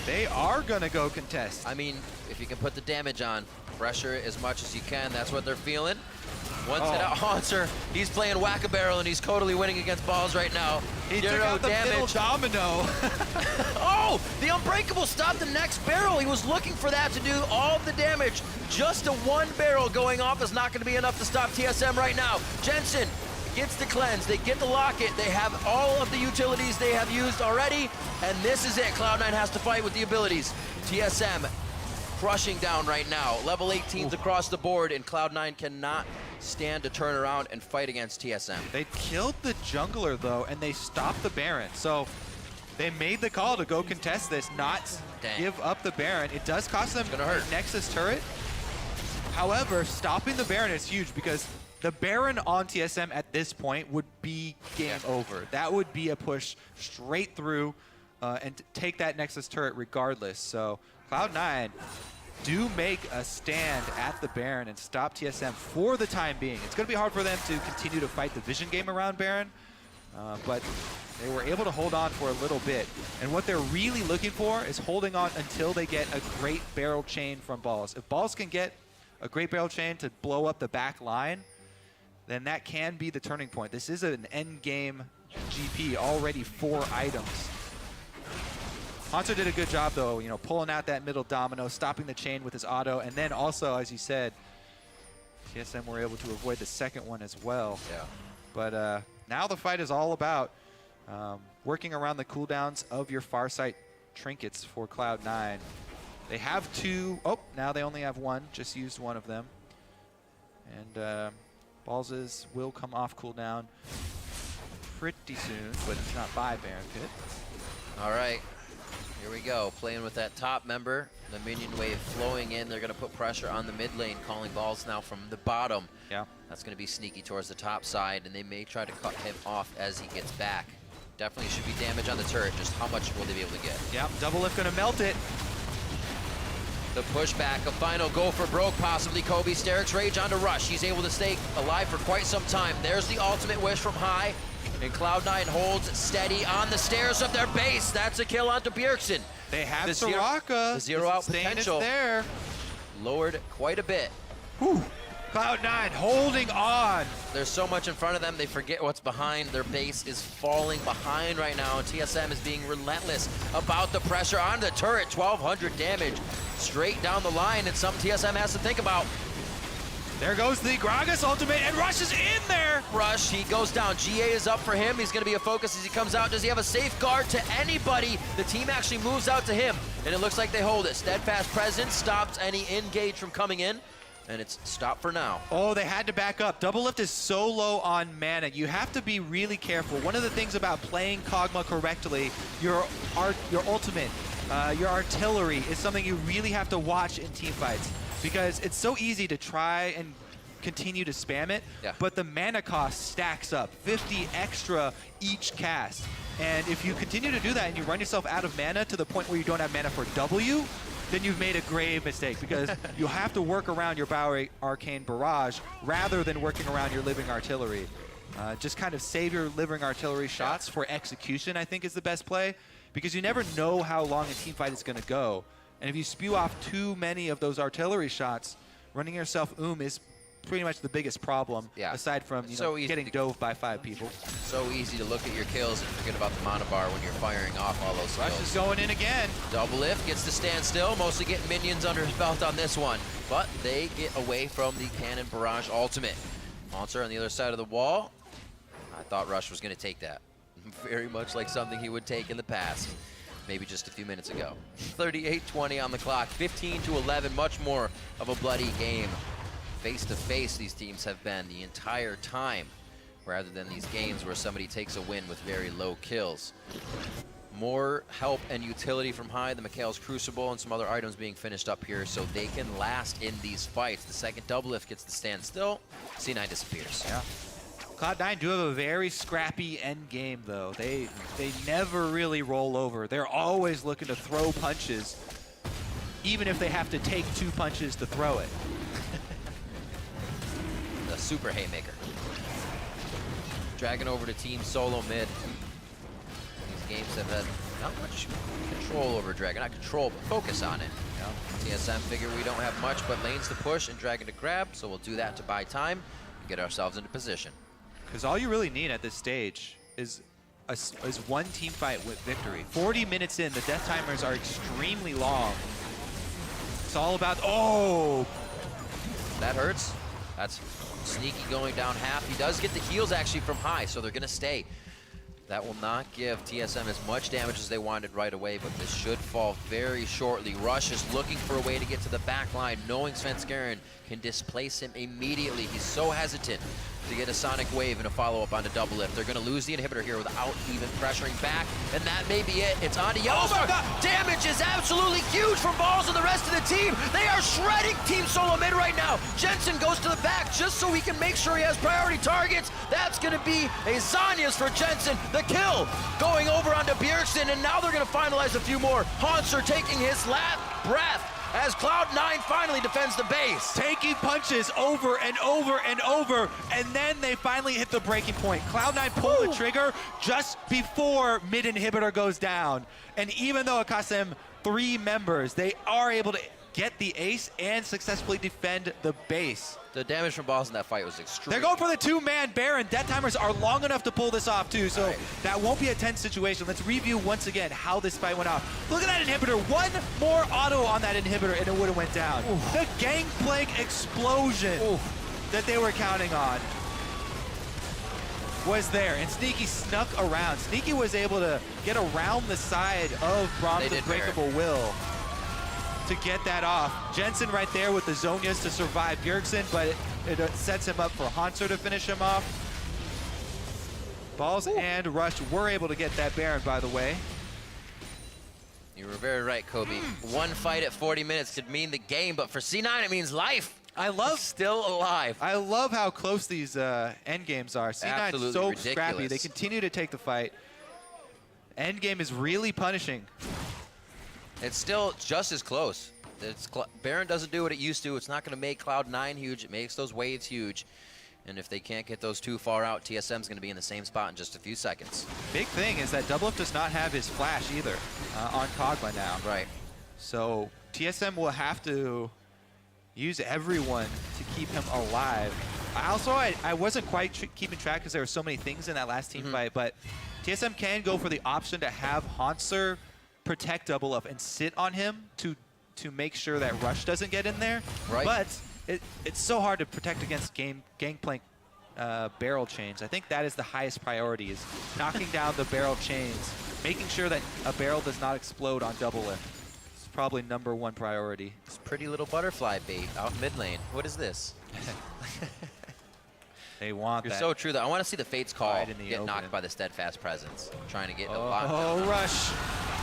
They are going to go contest. I mean, if you can put the damage on, pressure as much as you can, that's what they're feeling. Once it out Haunter, he's playing whack-a-barrel and he's totally winning against balls right now. He took out the middle domino. Oh, the Unbreakable stopped the next barrel. He was looking for that to do all of the damage. Just a one barrel going off is not going to be enough to stop TSM right now. Jensen gets the cleanse, they get the locket, they have all of the utilities they have used already, and this is it. Cloud9 has to fight with the abilities. TSM crushing down right now. Level 18s across the board, and Cloud9 cannot stand to turn around and fight against TSM. They killed the jungler though, and they stopped the Baron. So they made the call to go contest this, not give up the Baron. It does cost them a Nexus turret. However, stopping the Baron is huge, because the Baron on TSM at this point would be game over. That would be a push straight through and take that Nexus turret regardless. So Cloud9 do make a stand at the Baron and stop TSM for the time being. It's going to be hard for them to continue to fight the vision game around Baron, but they were able to hold on for a little bit. And what they're really looking for is holding on until they get a great barrel chain from Balls. If Balls can get a great barrel chain to blow up the back line, then that can be the turning point. This is an end game GP, already 4 items. Haunter did a good job though, you know, pulling out that middle domino, stopping the chain with his auto, and then also, as you said, TSM were able to avoid the second one as well. Yeah. But now the fight is all about working around the cooldowns of your Farsight trinkets for Cloud9. They have 2, oh, now they only have 1, just used one of them. And Balls's will come off cooldown pretty soon, but it's not by Baron Pit. All right, here we go. Playing with that top member, the minion wave flowing in. They're going to put pressure on the mid lane, calling Balls now from the bottom. Yeah. That's going to be sneaky towards the top side, and they may try to cut him off as he gets back. Definitely should be damage on the turret. Just how much will they be able to get? Yeah, double lift going to melt it. The pushback, a final go for broke, possibly Kobe. Sterix Rage onto Rush. He's able to stay alive for quite some time. There's the ultimate wish from high, and Cloud9 holds steady on the stairs of their base. That's a kill onto Bjergsen. They have the Soraka. The zero out potential there. Lowered quite a bit. Whew. Cloud9 holding on. There's so much in front of them, they forget what's behind. Their base is falling behind right now, and TSM is being relentless about the pressure on the turret. 1,200 damage straight down the line. It's something TSM has to think about. There goes the Gragas ultimate, and Rush is in there. Rush, he goes down. GA is up for him. He's going to be a focus as he comes out. Does he have a safeguard to anybody? The team actually moves out to him, and it looks like they hold it. Steadfast presence stops any engage from coming in, and it's stopped for now. Oh, they had to back up. Double lift is so low on mana. You have to be really careful. One of the things about playing Kog'Maw correctly, your ultimate, your artillery is something you really have to watch in team fights, because it's so easy to try and continue to spam it, but the mana cost stacks up, 50 extra each cast. And if you continue to do that and you run yourself out of mana to the point where you don't have mana for W, then you've made a grave mistake, because you have to work around your Bower Arcane Barrage rather than working around your Living Artillery. Just kind of save your Living Artillery shots for execution, I think, is the best play, because you never know how long a team fight is going to go. And if you spew off too many of those artillery shots, running yourself is pretty much the biggest problem, aside from getting dove by 5 people. So easy to look at your kills and forget about the mana bar when you're firing off all those skills. Rush is going in again. Double lift, gets to stand still, mostly getting minions under his belt on this one. but they get away from the Cannon Barrage ultimate. Monster on the other side of the wall. I thought Rush was going to take that. Very much like something he would take in the past, maybe just a few minutes ago. 38-20 on the clock, 15-11, much more of a bloody game. Face-to-face these teams have been the entire time, rather than these games where somebody takes a win with very low kills. More help and utility from high, the Mikhail's Crucible and some other items being finished up here so they can last in these fights. The second double lift gets to stand still, C9 disappears. Yeah. Cloud9 do have a very scrappy end game, though. They never really roll over. They're always looking to throw punches, even if they have to take 2 punches to throw it. The super haymaker. Dragging over to Team Solo mid. These games have had not much control over Dragon. Not control, but focus on it. Yeah. TSM figure we don't have much, but lanes to push and Dragon to grab, so we'll do that to buy time and get ourselves into position. Because all you really need at this stage is one team fight with victory. 40 minutes in, the death timers are extremely long. It's all about, oh! That hurts. That's Sneaky going down half. He does get the heals actually from high, so they're gonna stay. That will not give TSM as much damage as they wanted right away, but this should fall very shortly. Rush is looking for a way to get to the back line, knowing Svenskeren can displace him immediately. He's so hesitant to get a Sonic Wave and a follow-up onto double lift. They're gonna lose the inhibitor here without even pressuring back, and that may be it. It's on to Yellowstar. Damage is absolutely huge from Balls and the rest of the team. They are shredding Team Solo mid right now. Jensen goes to the back just so he can make sure he has priority targets. That's gonna be a Zanyas for Jensen. The kill going over onto Bjergsen, and now they're gonna finalize a few more. Haunter taking his last breath as Cloud9 finally defends the base. Taking punches over and over and over, and then they finally hit the breaking point. Cloud9 pulled the trigger just before mid inhibitor goes down. And even though it cost them 3 members, they are able to get the ace and successfully defend the base. The damage from Balls in that fight was extreme. They're going for the 2-man Baron. Death timers are long enough to pull this off too, so that won't be a tense situation. Let's review once again how this fight went off. Look at that inhibitor. One more auto on that inhibitor and it would have went down. Oof. The Gangplank explosion that they were counting on was there, and Sneaky snuck around. Sneaky was able to get around the side of Brahms' Unbreakable Will to get that off. Jensen right there with the Zonias to survive Bjergsen, but it sets him up for Haunter to finish him off. Balls and Rush were able to get that Baron, by the way. You were very right, Kobe. One fight at 40 minutes could mean the game, but for C9 it means life. It's still alive. I love how close these end games are. C9 is so scrappy. They continue to take the fight. End game is really punishing. It's still just as close. Baron doesn't do what it used to. It's not going to make Cloud9 huge. It makes those waves huge. And if they can't get those too far out, TSM's going to be in the same spot in just a few seconds. Big thing is that Double Up does not have his flash either on Kog'Maw now. Right. So TSM will have to use everyone to keep him alive. I wasn't quite keeping track because there were so many things in that last team fight, but TSM can go for the option to have Haunter protect Double Up and sit on him to make sure that Rush doesn't get in there. Right. But it's so hard to protect against Gangplank barrel chains. I think that is the highest priority, is knocking down the barrel chains, making sure that a barrel does not explode on Double Lift. It's probably #1 priority. This pretty little butterfly bait out mid lane. What is this? They want that. You're so true, though. I want to see the Fates call get knocked open. by the Steadfast Presence. Trying to get a lot. Oh, Rush.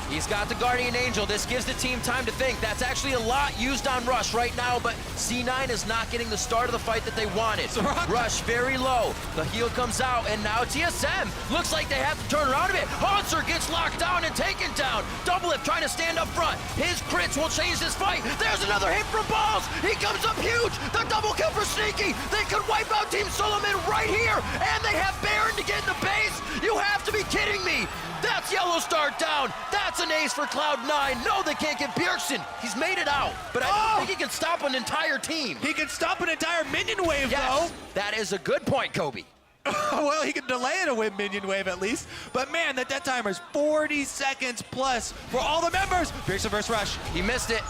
He's got the Guardian Angel. This gives the team time to think. That's actually a lot used on Rush right now, but C9 is not getting the start of the fight that they wanted. Rush very low. The heal comes out, and now TSM looks like they have to turn around a bit. Haunter gets locked down and taken down. Double Lift trying to stand up front. His crits will change this fight. There's another hit from Balls. He comes up huge. The double kill for Sneaky. They could wipe out Team Solomon right here, and they have Baron to get in the base. You have to be kidding me. That's Yellowstar down. That's an ace for Cloud9. No, they can't get Bjergsen. He's made it out, but I don't think he can stop an entire team. He can stop an entire minion wave, though. That is a good point, Kobe. Well, he can delay it a minion wave at least. But man, the death timer is 40 seconds plus for all the members. Bjergsen versus Rush. He missed it.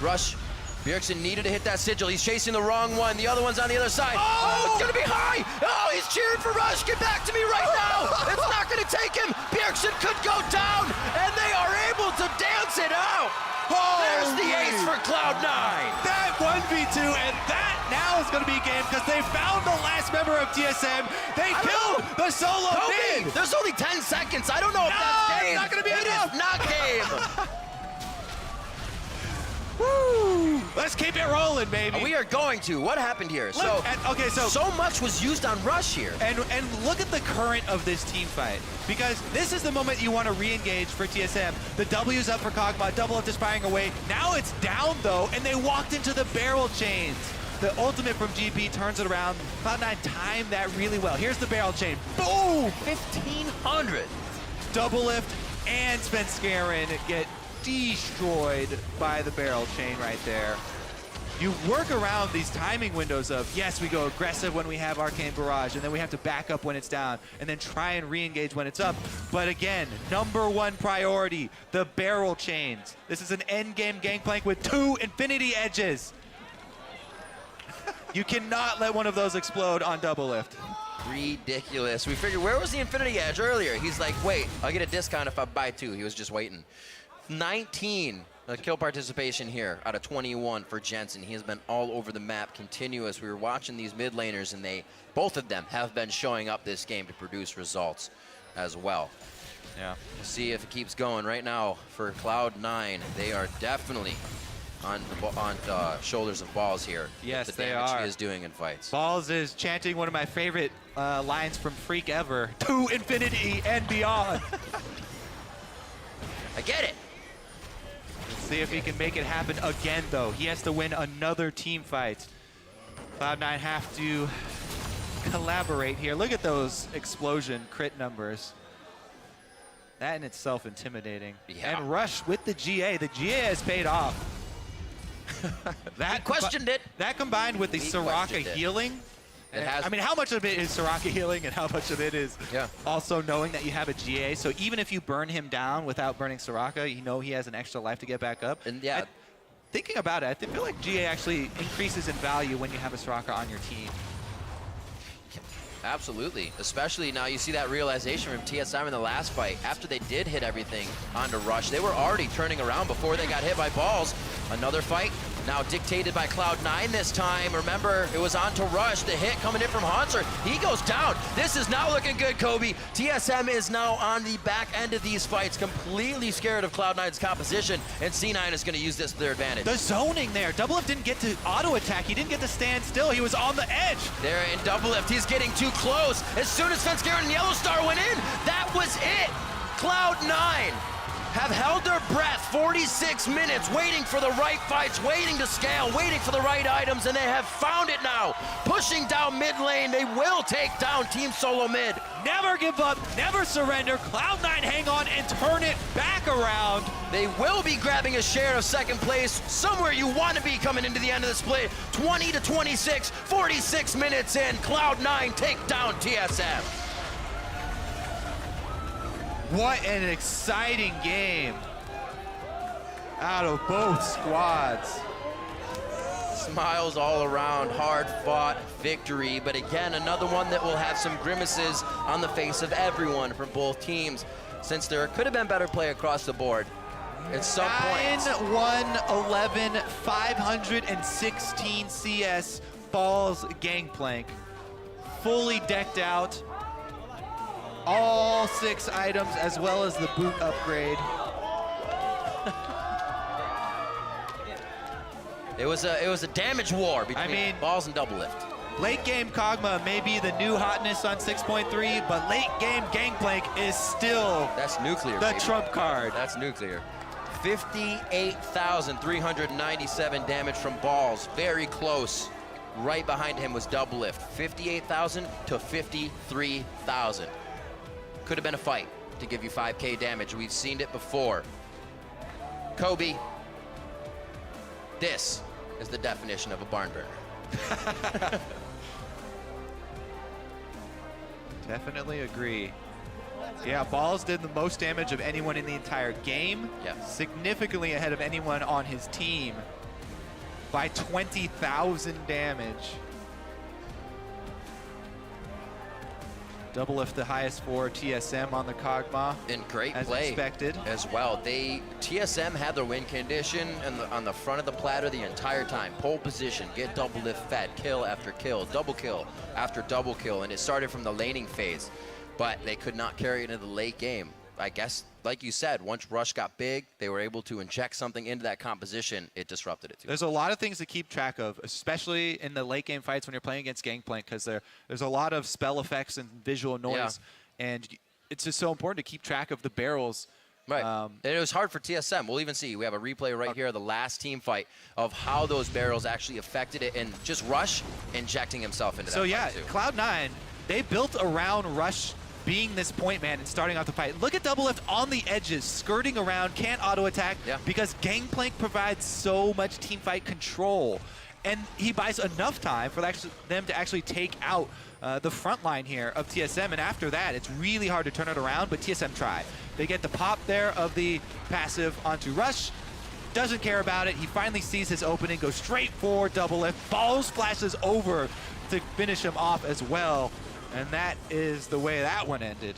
Rush. Bjergsen needed to hit that sigil. He's chasing the wrong one. The other one's on the other side. Oh, it's gonna be high. Oh, he's cheering for Rush. Get back to me right now. It's not gonna take him. Bjergsen could go down, and they are able to dance it out. There's the ace for Cloud9. That 1v2, and that now is going to be game because they found the last member of TSM. They killed the solo Kobe, mid. there's only 10 seconds. I don't know if that's game. It's not going to be enough. It is not game. Woo! Let's keep it rolling, baby. We are going to. What happened here? So much was used on Rush here. And look at the current of this team fight, because this is the moment you want to re-engage for TSM. The W's up for Kog'Maw, double up firing away. Now it's down though, and they walked into the barrel chains. The ultimate from GP turns it around. Cloud9 timed that really well. Here's the barrel chain. Boom! 1,500. Double lift and Svenskeren get destroyed by the barrel chain right there. You work around these timing windows of, yes, we go aggressive when we have Arcane Barrage, and then we have to back up when it's down, and then try and re-engage when it's up. But again, #1 priority, the barrel chains. This is an endgame gangplank with 2 infinity edges. You cannot let one of those explode on double lift. Ridiculous. We figured, where was the infinity edge earlier? He's like, wait, I'll get a discount if I buy 2. He was just waiting. 19 kill participation here out of 21 for Jensen. He has been all over the map, continuous. We were watching these mid laners, and both of them have been showing up this game to produce results as well. Yeah. We'll see if it keeps going. Right now for Cloud9, they are definitely on the shoulders of Balls here. Yes, the they damage are. he is doing in fights. Balls is chanting one of my favorite lines from Freak ever: to infinity and beyond. I get it. Let's see if he can make it happen again, though. He has to win another team fight. Cloud9 have to collaborate here. Look at those explosion crit numbers. That in itself intimidating. Yeah. And Rush with the GA. The GA has paid off. He questioned it. That combined with the Soraka healing. I mean, how much of it is Soraka healing and how much of it is also knowing that you have a GA? So even if you burn him down without burning Soraka, you know he has an extra life to get back up. And yeah. Thinking about it, I feel like GA actually increases in value when you have a Soraka on your team. Absolutely. Especially now you see that realization from TSM in the last fight. After they did hit everything onto Rush, they were already turning around before they got hit by Balls. Another fight now dictated by Cloud9 this time. Remember, it was onto Rush. The hit coming in from Hanser. He goes down. This is not looking good, Kobe. TSM is now on the back end of these fights, completely scared of Cloud9's composition, and C9 is going to use this to their advantage. The zoning there. Double Lift didn't get to auto attack. He didn't get to stand still. He was on the edge. There in Double Lift. He's getting too close. As soon as Svenskeren and Yellow Star went in, that was it. Cloud9 have held their breath 46 minutes, waiting for the right fights, waiting to scale, waiting for the right items, and they have found it now. Pushing down mid lane, they will take down Team Solo Mid. Never give up, never surrender. Cloud9 hang on and turn it back around. They will be grabbing a share of second place, somewhere you want to be coming into the end of the split. 20-26, 46 minutes in, Cloud9 take down TSM. What an exciting game out of both squads. Smiles all around, hard-fought victory, but again, another one that will have some grimaces on the face of everyone from both teams, since there could have been better play across the board at some point. 9-1-11, 516 CS Balls Gangplank, fully decked out. All 6 items, as well as the boot upgrade. It was a damage war between Balls and Double Lift. Late game Kog'Maw may be the new hotness on 6.3, but late game Gangplank is still the trump card. That's nuclear. 58,397 damage from Balls, very close. Right behind him was Double Lift, 58,000 to 53,000. Could have been a fight to give you 5K damage. We've seen it before. Kobe, this is the definition of a barn burner. Definitely agree. Yeah, Balls did the most damage of anyone in the entire game. Yeah. Significantly ahead of anyone on his team. by 20,000 damage. Double lift the highest for TSM on the Kog'Maw. And great as play expected as well. TSM had their win condition on the front of the platter the entire time. Pole position, get double lift fed, kill after kill, double kill after double kill, and it started from the laning phase. But they could not carry it into the late game. I guess, like you said, once Rush got big, they were able to inject something into that composition. It disrupted it too. There's a lot of things to keep track of, especially in the late game fights when you're playing against Gangplank, because there's a lot of spell effects and visual noise, and it's just so important to keep track of the barrels. Right, and it was hard for TSM. We'll even see. We have a replay right here, the last team fight, of how those barrels actually affected it, and just Rush injecting himself into that fight too. Cloud9, they built around Rush being this point man and starting off the fight. Look at double lift on the edges, skirting around, can't auto attack because Gangplank provides so much team fight control. And he buys enough time for them to actually take out the front line here of TSM. And after that, it's really hard to turn it around, but TSM try. They get the pop there of the passive onto Rush. Doesn't care about it. He finally sees his opening, goes straight for double lift, balls flashes over to finish him off as well. And that is the way that one ended.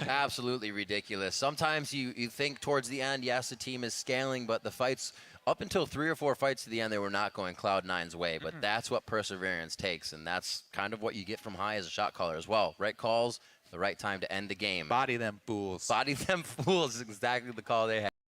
Absolutely ridiculous. Sometimes you think towards the end, yes, the team is scaling, but the fights, up until 3 or 4 fights to the end, they were not going Cloud9's way. But that's what perseverance takes, and that's kind of what you get from High as a shot caller as well. Right calls, the right time to end the game. Body them fools. Body them fools is exactly the call they had.